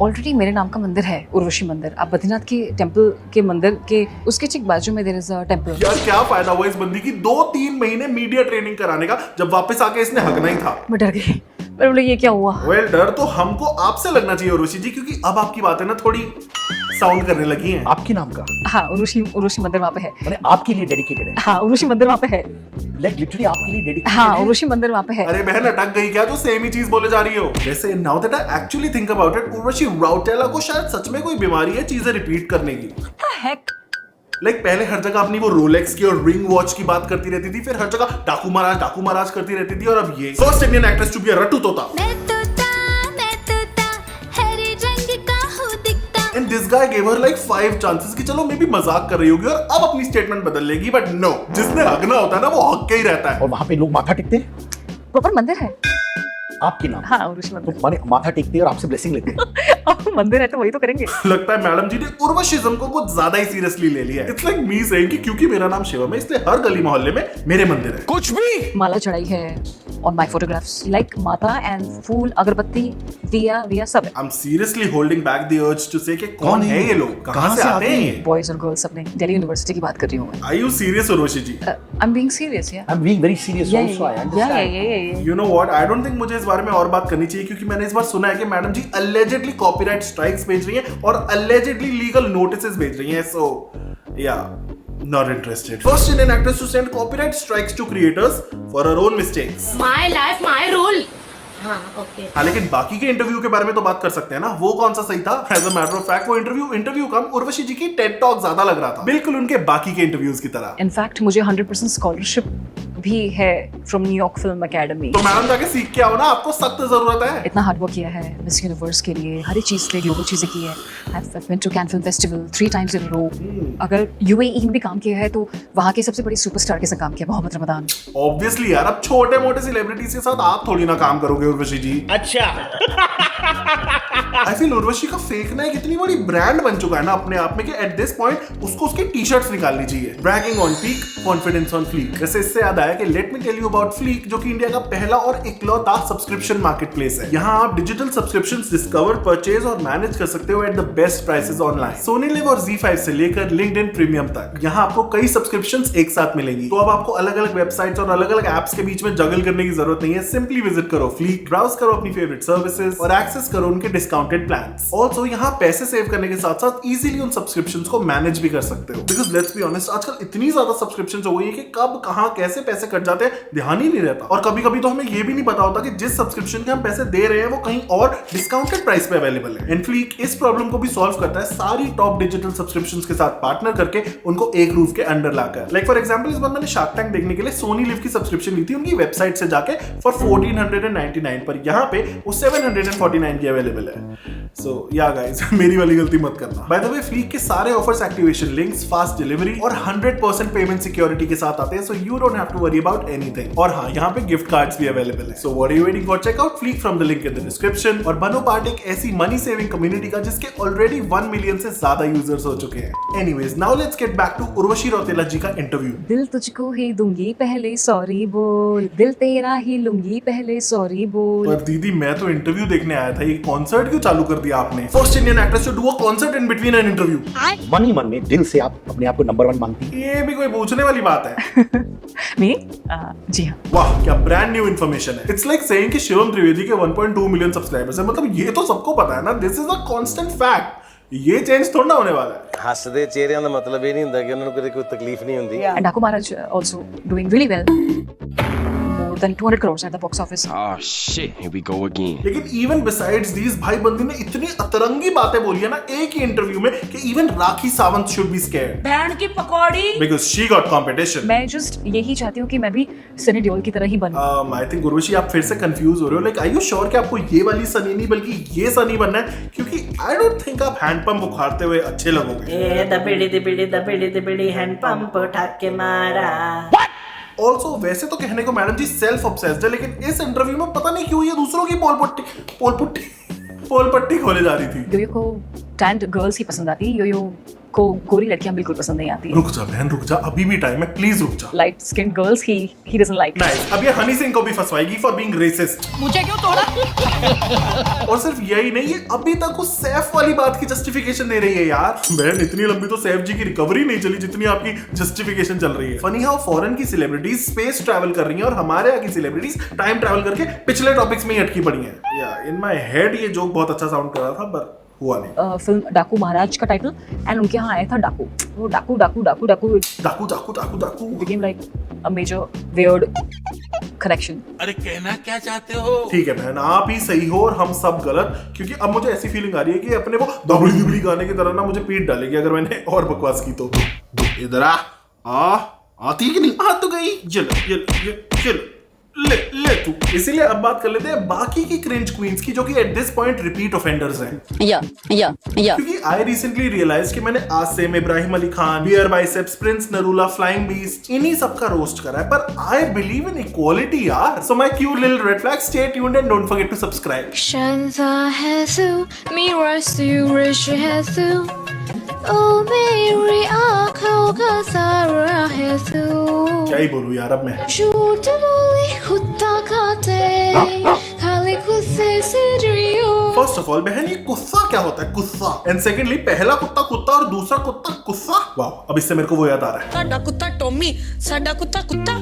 Already मेरे नाम का मंदिर है, उर्वशी मंदिर। आप बद्रीनाथ के टेम्पल के मंदिर के उसके ठीक बाजू में देयर इज अ टेम्पल। यार क्या फायदा हुआ इस बंदी की 2-3 महीने मीडिया ट्रेनिंग कराने का, जब वापस आके इसने हगना ही था। मैं डर गई, पर बोले ये क्या हुआ। वेल डर तो हमको आपसे लगना चाहिए उर्वशी जी, क्योंकि अब आपकी बातें ना थोड़ी साउंड करने लगी हैं। आपके नाम का? हाँ, उर्वशी मंदिर वहाँ पे है। मैंने आपके लिए डेडिकेटेड है? हाँ, उर्वशी मंदिर वहाँ पे है। लाइक लिटरली आपके लिए डेडिकेटेड? हाँ, उर्वशी मंदिर वहाँ पे है। अरे बहन अटक गई क्या, तो सेम ही चीज बोले जा रही हो। वैसे now that I actually think about it, Urvashi Rautela को शायद सच में कोई बीमारी है चीजें रिपीट करने की। हेक, लाइक पहले हर जगह अपनी वो रोलेक्स की और रिंग वॉच की बात करती रहती थी, फिर हर जगह डाकू महाराज करती रहती थी, और अब ये first Indian actress to be a रट्टू तोता। And this guy gave her like 5 chances कि चलो मे बी मजाक कर रही होगी और अब अपनी स्टेटमेंट बदल लेगी, बट नो, जिसने हगना होता है ना वो हक के ही रहता है। और वहां पे लोग माथा टेकते हैं? प्रॉपर मंदिर है आपके नाम? हाँ, उर्वशी मंदिर। तो माने माथा टेकते हैं और आपसे ब्लेसिंग लेते हैं? अब मंदिर है तो वही तो करेंगे। लगता है मैडम जी ने उर्वशिज्म को कुछ ज्यादा ही सीरियसली ले लिया है। इट्स लाइक मी सेइंग कि क्योंकि मेरा नाम शिवम है इसलिए हर गली मोहल्ले में मेरे मंदिर है। कुछ भी माला चढ़ाई है ऑन माय फोटोग्राफ्स, लाइक माता एंड फूल, अगरबत्ती, दिया सब है। I am seriously holding back the urge to say कि कौन है ये लोग, कहां से आते हैं ये? बॉयज और गर्ल्स, अपने दिल्ली यूनिवर्सिटी की बात कर रही हूँ मैं। Are you serious Urvashi ji? I am being serious, या I am being very serious also, I understand. You know what, I don't think मुझे इस बारे में और बात करनी चाहिए, क्योंकि मैंने इस बार सुना है कि मैडम जी अलेजेडली कॉपीराइट स्ट्राइक्स भेज रही हैं और अलेजेडली लीगल नोटिसेस भेज रही हैं। सो या not interested. First Indian actress to send copyright strikes to creators for her own mistakes. My life, my rule. हाँ, okay. हाँ, लेकिन बाकी के इंटरव्यू के बारे में तो बात कर सकते हैं ना, वो कौन सा सही था? As a matter of fact, वो इंटरव्यू कम उर्वशी जी की टेड टॉक ज्यादा लग रहा था, बिल्कुल उनके बाकी के इंटरव्यूज की तरह। इनफैक्ट मुझे 100% स्कॉलरशिप भी है फ्रॉम न्यूयॉर्क फिल्म एकेडमी। तो मैडम जाके सीख के आओ ना, आपको सख्त जरूरत है। इतना हार्ड वर्क किया है मिस यूनिवर्स के लिए, हर एक चीज के लिए ग्लोबल चीजें की है। I been to Cannes film festival 3 times in a row. अगर यूएई में भी काम किया है तो वहाँ के सबसे बड़ी सुपरस्टार के साथ काम किया, मोहम्मद रमदान। ऑब्वियसली यार, अब छोटे मोटे सेलिब्रिटीज के साथ आप थोड़ी ना काम करोगे उर्वशी जी। अच्छा आई फील उर्वशी का फेकना एक इतनी बड़ी ब्रांड बन चुका है ना अपने आप में कि एट दिस पॉइंट उसको उसकी टी-शर्ट्स निकालनी चाहिए। Bragging on peak, confidence on fleek. वैसे इससे याद आया कि let me tell you about Fleek, जो कि इंडिया का पहला और इकलौता सब्सक्रिप्शन मार्केटप्लेस है। यहाँ आप डिजिटल सब्सक्रिप्शंस डिस्कवर, परचेज और मैनेज कर सकते हो at the best prices online. Sony Liv और ZEE5 से लेकर लिंक्डइन प्रीमियम तक यहाँ आपको कई सब्सक्रिप्शंस एक साथ मिलेंगी। तो अब आपको अलग अलग वेबसाइट्स और अलग अलग एप्स के बीच में जगल करने की जरूरत नहीं है। सिंपली विजिट करो फ्लीक, ब्राउज करो अपनी फेवरेट सर्विसेज और एक्सेस करो उनके डिस्काउंटेड प्लान्स। ऑल्सो यहाँ पैसे सेव करने के साथ साथ इजीली उन सब्सक्रिप्शंस को मैनेज भी कर सकते हो, बिकॉज लेट्स बी ऑनेस्ट आजकल इतनी ज्यादा सब्सक्रिप्शंस हो गई है कि कब कहां कैसे पैसे कट जाते हैं ध्यान ही नहीं रहता। और कभी कभी तो हमें ये भी नहीं पता होता कि जिस सब्सक्रिप्शन के हम पैसे दे रहे हैं वो कहीं और डिस्काउंटेड प्राइस पे अवेलेबल है। एंड फ्लीक इस प्रॉब्लम को भी सॉल्व करता है सारी टॉप डिजिटल सब्सक्रिप्शंस के साथ पार्टनर करके उनको एक रूफ के under locker. Like for example इस बार मैंने शार्क टैंक देखने के लिए सोनी लिव की सब्सक्रिप्शन ली थी उनकी वेबसाइट से जाके फॉर 1499 पर, यहाँ पे वो 749 की अवेलेबल है। सो या गाइस, मेरी वाली गलती मत करना। बाय द वे फ्लीक के सारे offers, activation links, fast delivery और 100% पेमेंट सिक्योरिटी के साथ आते हैं, so you don't have to worry about anything. और हाँ, यहाँ पे गिफ्ट कार्ड्स भी अवेलेबल है। So what are you waiting for? Check out Fleek from the link in the description और बनो पार्ट एक ऐसी मनी सेविंग कम्युनिटी का जिसके ऑलरेडी 1 मिलियन से ज्यादा यूजर्स हो चुके हैं। Anyways, now let's get back to Urvashi Rautela ji का इंटरव्यू। दिल तुझको ही दूंगी पहले सॉरी बोल, दिल तेरा ही लूंगी पहले सॉरी बोल। पर दीदी, मैं तो इंटरव्यू देखने आया था, ये कॉन्सर्ट क्यों चालू कर दिया आपने? First Indian actress to do a concert in between an interview. मन ही मन में दिल से आप अपने आप को नंबर 1 मानती हैं? ये भी कोई पूछने वाली बात है? जी हाँ। वाह, क्या ब्रांड न्यू इन्फॉर्मेशन है। इट्स लाइक सेइंग कि शिवम त्रिवेदी के 1.2 मिलियन सब्सक्राइबर्स है। मतलब ये तो सबको पता है ना, this is a constant fact. ये चेंज थोड़ा ना होने वाला है। ਹੱਸਦੇ ਚਿਹਰਿਆਂ ਦਾ ਮਤਲਬ ਇਹ ਨਹੀਂ ਹੁੰਦਾ ਕਿ ਉਹਨਾਂ ਨੂੰ ਕਦੇ ਕੋਈ ਤਕਲੀਫ ਨਹੀਂ ਹੁੰਦੀ। And Daku Maharaj also doing really well. More than 200 crores at the box office. Oh shit, here we go again. लेकिन इवन बिसाइड्स दीज, भाई बंदी ने इतनी अतरंगी बातें बोली है ना एक ही इंटरव्यू में कि even Rakhi Sawant should be scared बहन की पकौड़ी। Because she got competition. मैं जस्ट यही चाहती हूँ कि मैं भी सनी देओल की तरह ही बनूं। आई थिंक उर्वशी आप फिर से कंफ्यूज हो रहे हो। लाइक आर यू श्योर कि आपको ये वाली सनी नहीं बल्कि ये सनी बनना है? क्योंकि आई डोंट थिंक आप हैंडपंप उखाड़ते हुए अच्छे लगोगे। दबिड़ी हैंडपंप उठा के मारा। ऑल्सो वैसे तो कहने को मैडम जी सेल्फ ऑब्सेस्ड है, लेकिन इस इंटरव्यू में पता नहीं क्यों ये दूसरों की पोल पट्टी खोले जा रही थी। डू यू को टैंड गर्ल्स ही पसंद आती है, यो को गोरी लड़कियां बिल्कुल पसंद नहीं आती है। रुक जा बहन रुक जा, अभी भी टाइम है, प्लीज रुक जा। Light skin girls he doesn't like. Nice, अब ये हनी सिंह को भी फंसवाएगी फॉर बीइंग रेसिस्ट। मुझे क्यों तोड़ा? और सिर्फ यही नहीं, ये अभी तक उस सैफ वाली बात की जस्टिफिकेशन दे रही है यार। बहन इतनी लंबी तो सैफ जी की रिकवरी नहीं चली जितनी आपकी जस्टिफिकेशन चल रही है। फनी हाउ फॉरेन की सेलिब्रिटीज स्पेस ट्रैवल कर रही हैं और हमारे यहाँ की सेलिब्रिटीज टाइम ट्रैवल करके पिछले टॉपिक्स में ही अटकी पड़ी हैं। या इन माय हेड ये जोक बहुत अच्छा साउंड कर रहा था पर हुआ नहीं। फिल्म डाकू महाराज का टाइटल, एंड उनके यहाँ आया था डाकू, वो डाकू डाकू डाकू डाकू डाकू डाकू डाकू डाकू became like a major weird connection. अरे कहना क्या चाहते हो? ठीक है बहन, आप ही सही हो और हम सब गलत, क्योंकि अब मुझे ऐसी फीलिंग आ रही है कि अपने वो दबड़ी दुबड़ी गाने की तरह ना मुझे पीट डालेगी अगर मैंने और बकवास की तो। इधर आती कि नहीं? आ तो गई, चल ले तू। इसीलिए अब बात कर लेते हैं बाकी की क्रिंज क्वींस की, जो कि at this point repeat offenders हैं। क्योंकि आई रिसेंटली रियलाइज कि मैंने Asim, Ibrahim Ali Khan, Beer Biceps, Prince Narula, Flying Beast, इन्हीं सब का रोस्ट करा है, पर आई बिलीव इन इक्वालिटी यार। So my cute little red flag, stay tuned and don't forget to subscribe. 身在黑色，迷惘是为是黑色。Oh baby，啊，口个萨拉黑色。 क्या ही बोलूं यार अब मैं। झूठ बोली खुदा खाते, खाली गुस्से से डरियो। फर्स्ट ऑफ ऑल बहन, ये गुस्सा क्या होता है? गुस्सा। एंड सेकेंडली, पहला कुत्ता कुत्ता और दूसरा कुत्ता गुस्सा। वाह, अब इससे मेरे को वो याद आ रहा है। साडा कुत्ता टॉमी, साडा कुत्ता कुत्ता।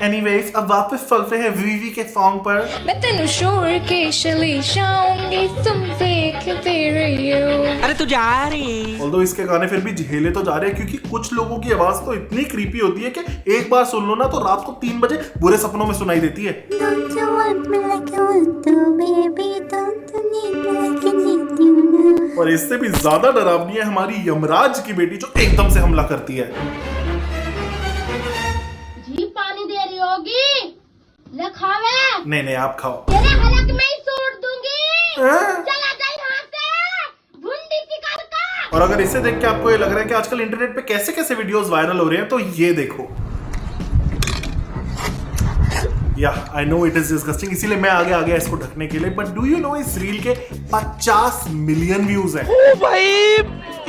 एनीवेज, अब वापस चलते हैं वीवी के सॉन्ग पर। मैं तेनु शोर के चली जाऊंगी, तुम देखते रहियो। अरे तू जा रही। ऑल्दो इसके गाने फिर भी झेले तो जा रहे हैं, क्योंकि कुछ लोगों की आवाज तो इतनी क्रीपी होती है कि एक बार सुन लो ना तो रात को 3 बजे बुरे सपनों में सुनाई देती है। Don't you want me like I want to, baby? Don't you need me like I need you now? और इससे भी ज्यादा डरावनी है हमारी यमराज की बेटी, जो एकदम से हमला करती है। जी पानी दे रही होगी, ले खावे। नहीं आप खाओ। तेरे हलक में ही छोड़ दूंगी। हाँ? चला जा यहाँ से, भुंडी शिकार का। और अगर इसे देख के आपको ये लग रहा है कि आजकल इंटरनेट पे कैसे कैसे वीडियोस वायरल हो रहे हैं, तो ये देखो। या I know it is disgusting, इसीलिए मैं आगे इसको ढकने के लिए। बट डू यू नो इस रील के 50 मिलियन व्यूज हैं। ओ भाई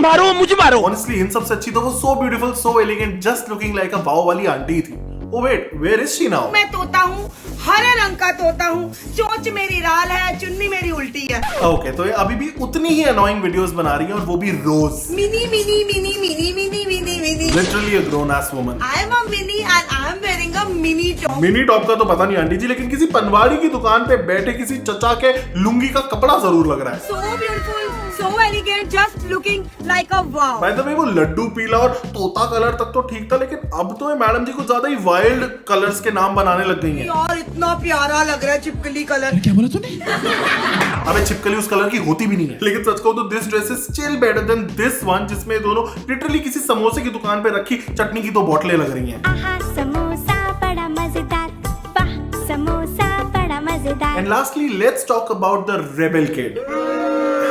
मारो, मुझे मारो। ऑनेस्टली इन सबसे अच्छी तो वो so beautiful, so elegant, just looking like a wow वाली आंटी थी। Oh wait, where is she now? मैं तोता हूँ, हरे रंग का तोता हूँ, चोंच मेरी लाल है, चुन्नी मेरी उल्टी है। ओके, तो ये अभी भी उतनी ही अनोइंग वीडियोस बना रही है, और वो भी रोज। Mini mini mini mini mini mini mini. Literally a grown ass woman. I am a mini and I am wearing a mini top. Mini top का तो पता नहीं आंटी जी, लेकिन किसी पनवाड़ी की दुकान पे बैठे किसी चचा के लुंगी का कपड़ा जरूर लग रहा है। सो beautiful, so elegant, just looking like a wow. By the way, वो लड्डू पीला और तोता कलर तक तो ठीक था, लेकिन अब तो ये मैडम जी कुछ ज्यादा ही वाइल्ड कलर्स के नाम बनाने लग गई हैं। यार इतना प्यारा लग रहा है चिपकली कलर। क्या बोला तूने? अबे छिपकली उस कलर की होती भी नहीं है। लेकिन सच कहूं तो this dress is still better than this one, जिसमें दोनों लिटरली किसी समोसे की दुकान पे रखी चटनी की 2 बोतलें लग रही हैं। आहा समोसा बड़ा मजेदार, वाह समोसा बड़ा मजेदार। And lastly let's talk about the rebel kid.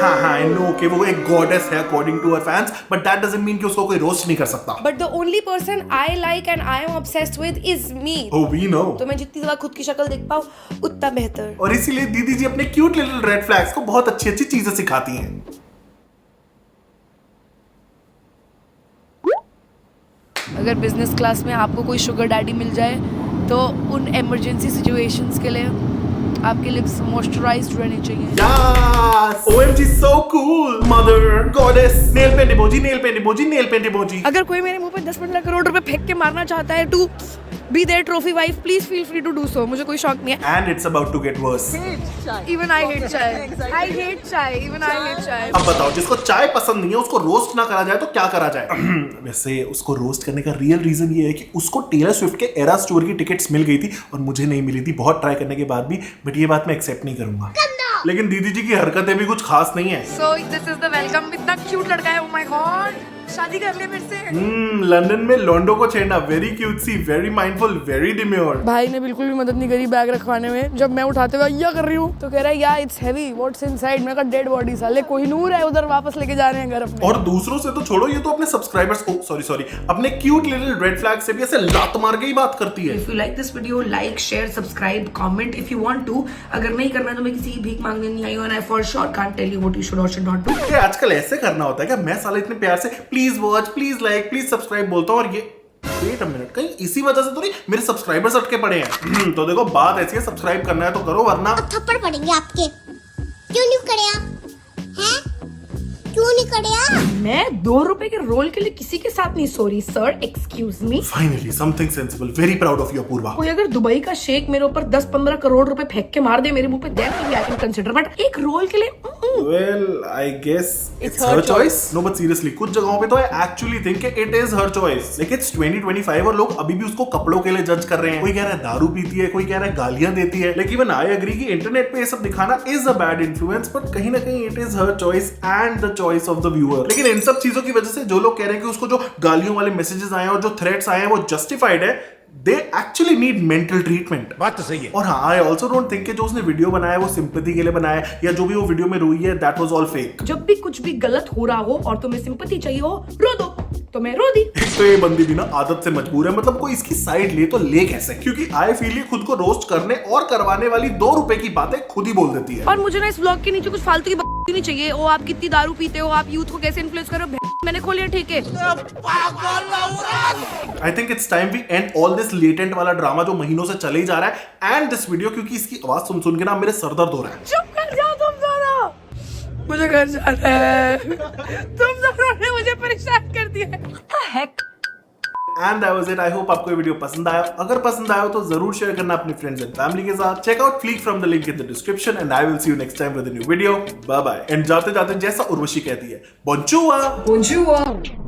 हाँ आई नो कि वो एक गॉडेस है according to her fans, but that doesn't mean कि उसको कोई रोस्ट नहीं कर सकता। But the only person I like and I am obsessed with is me. Oh, we know. तो मैं जितनी ज्यादा खुद की शक्ल देख पाऊं उतना बेहतर। और इसीलिए दीदी जी अपने क्यूट लिटिल रेड फ्लैग्स को बहुत अच्छी अच्छी चीजें सिखाती हैं। अगर बिजनेस क्लास में आपको कोई शुगर डैडी मिल जाए तो उन इमरजेंसी सिचुएशंस के लिए आपके लिप्स मॉइस्चराइज्ड रहने चाहिए। Yes! OMG so cool! Mother, goddess, nail paint emoji, nail paint emoji, nail paint emoji. अगर कोई मेरे मुंह पे 10 करोड़ रुपए फेंक के मारना चाहता है to be their trophy wife, please feel free to do so. मुझे कोई शौक नहीं है। And it's about to get worse. Even I hate चाय, आई हेट चाय, इवन आई हेट चाय। अब बताओ, जिसको चाय पसंद नहीं है उसको रोस्ट ना करा जाए तो क्या करा जाए? वैसे उसको रोस्ट करने का रियल रीजन ये है कि उसको टेलर स्विफ्ट के एरास टूर की टिकट्स मिल गई थी और मुझे नहीं मिली थी, बहुत ट्राई करने के बाद भी। बट ये बात मैं एक्सेप्ट नहीं करूंगा। लेकिन दीदी जी की हरकतें भी कुछ खास नहीं है। So this is the welcome. इतना क्यूट लड़का है, ओ माय गॉड। शादी कर ले मेरे से। लंदन में लॉन्डो को छेड़ना, very cutesy, very mindful, very demure. भाई ने बिल्कुल भी मदद नहीं करी बैग रखवाने में। जब मैं उठाते हुए या कर रही हूँ तो कह रहा है या इट्स हेवी, व्हाट्स इनसाइड। मैं कहा डेड बॉडी साले, कोहिनूर है उधर, वापस लेके जा रहे हैं घर अपने। और दूसरों से तो छोड़ो, ये तो अपने सब्सक्राइबर्स को सॉरी अपने क्यूट लिटिल रेड फ्लैग से भी ऐसे लात मार के ही बात करती है। If you like this video, like, share, subscribe, comment if you want to. अगर नहीं करना तो मैं किसी की भीख मांगने नहीं आई हूँ, and I for sure can't tell you what you should or should not do. ये आजकल ऐसे करना होता है क्या? मैं साले इतने प्यार से please watch, please like, please subscribe बोलता हूँ और ये वेट अ मिनट, कहीं इसी वजह से तो नहीं मेरे सब्सक्राइबर्स अटके पड़े हैं। तो देखो बात ऐसी है, सब्सक्राइब करना है तो करो, वरना थप्पड़ पड़ेंगे आपके। क्यों नहीं करे आप? हैं? क्यों नहीं करे आप? मैं 2 रुपए के रोल के लिए किसी के साथ नहीं सो रही sir, excuse me. Finally something sensible, very proud of you Apoorva. कोई अगर दुबई का शेख मेरे ऊपर 10-15 करोड़ रुपए फेंक के मार दे मेरे मुंह पे, then I can consider, but एक रोल के लिए Well, I guess it's her choice. No, but seriously, कुछ जगहों पे तो I actually think it is her choice. Like it's 2025 और लोग अभी भी उसको कपड़ों के लिए जज कर रहे हैं। कोई कह रहा है दारू पीती है, कोई कह रहा है गालियां देती है। Like even I agree कि इंटरनेट पे ये सब दिखाना is a bad influence, but कहीं ना कहीं it is her choice and the choice of the viewer. लेकिन इन सब चीजों की वजह से जो लोग कह रहे हैं कि उसको जो गालियों वाले मैसेजेस आए हैं और जो थ्रेट्स आए हैं वो जस्टिफाइड है, they actually need mental treatment. बात तो सही है। और हाँ, I also don't think कि जो उसने वीडियो बनाया है वो सिंपैथी के लिए बनाया है, या जो भी वो वीडियो में रोई है that was all fake. जब भी कुछ भी गलत हो रहा हो और तुम्हें सिंपैथी चाहिए हो, रो दो, तो मैं रो दी। तो ये बंदी भी ना आदत से मजबूर है, मतलब कोई इसकी साइड ले तो ले कैसे? क्योंकि आई फील ये खुद को रोस्ट करने और करवाने वाली 2 रुपए की बातें खुद ही बोल देती है। और मुझे ना इस ब्लॉग के नीचे कुछ फालतू की बात नहीं चाहिए। ओ आप कितनी दारू पीते हो, आप यूथ को कैसे इन्फ्लुएंस कर रहे हो, मैंने खोले ठेके। I think it's time we end all this latent वाला ड्रामा जो महीनों से चले ही जा रहा है, एंड दिस वीडियो, क्योंकि इसकी आवाज सुन के ना मेरे सर दर्द हो रहा है। चुप कर जाओ तुम दोनों, मुझे घर जाना है। तुम दोनों ने मुझे परेशान कर दिया है। And that was it. I hope आपको ये वीडियो पसंद आया। अगर पसंद आया हो तो जरूर शेयर करना अपनी फ्रेंड्स एंड फैमिली के साथ। Check out Fleek from the link in the description and I will see you next time with a new video. Bye bye. And जाते जाते जैसा उर्वशी कहती है, बोंचुआ।